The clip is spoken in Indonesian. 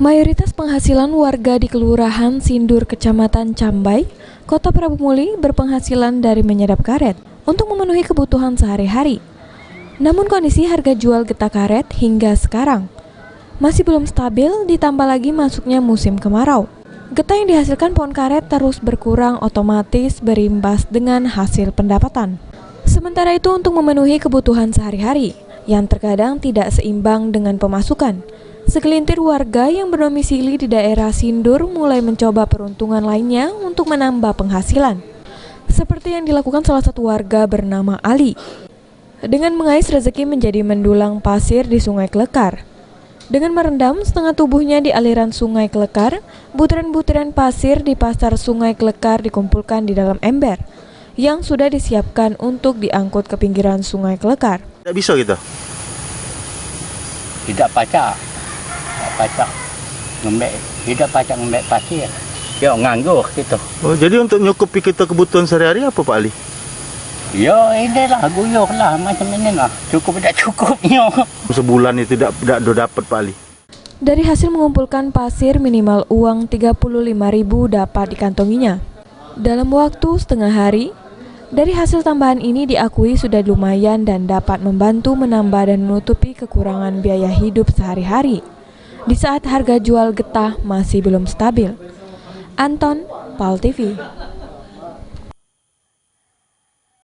Mayoritas penghasilan warga di Kelurahan Sindur, Kecamatan Cambai, Kota Prabu Muli berpenghasilan dari menyedap karet untuk memenuhi kebutuhan sehari-hari. Namun kondisi harga jual getah karet hingga sekarang masih belum stabil, ditambah lagi masuknya musim kemarau. Getah yang dihasilkan pohon karet terus berkurang, otomatis berimbas dengan hasil pendapatan. Sementara itu untuk memenuhi kebutuhan sehari-hari yang terkadang tidak seimbang dengan pemasukan, segelintir warga yang berdomisili di daerah Sindur mulai mencoba peruntungan lainnya untuk menambah penghasilan. Seperti yang dilakukan salah satu warga bernama Ali, dengan mengais rezeki menjadi mendulang pasir di Sungai Klekar. Dengan merendam setengah tubuhnya di aliran Sungai Klekar, butiran-butiran pasir di pasar Sungai Klekar dikumpulkan di dalam ember yang sudah disiapkan untuk diangkut ke pinggiran Sungai Klekar. Tidak bisa gitu? Tidak pacak ngembek pasir. Ya nganggur gitu. Oh, jadi untuk nyukupi kita kebutuhan sehari-hari apa Pak Ali? Ya inilah guyur lah macam inilah. Cukup tidak cukupnya. Sebulan itu tidak dapat Pak Ali. Dari hasil mengumpulkan pasir, minimal uang 35.000 dapat dikantonginya. Dalam waktu setengah hari, dari hasil tambahan ini diakui sudah lumayan dan dapat membantu menambah dan menutupi kekurangan biaya hidup sehari-hari di saat harga jual getah masih belum stabil. Anton, PAL TV.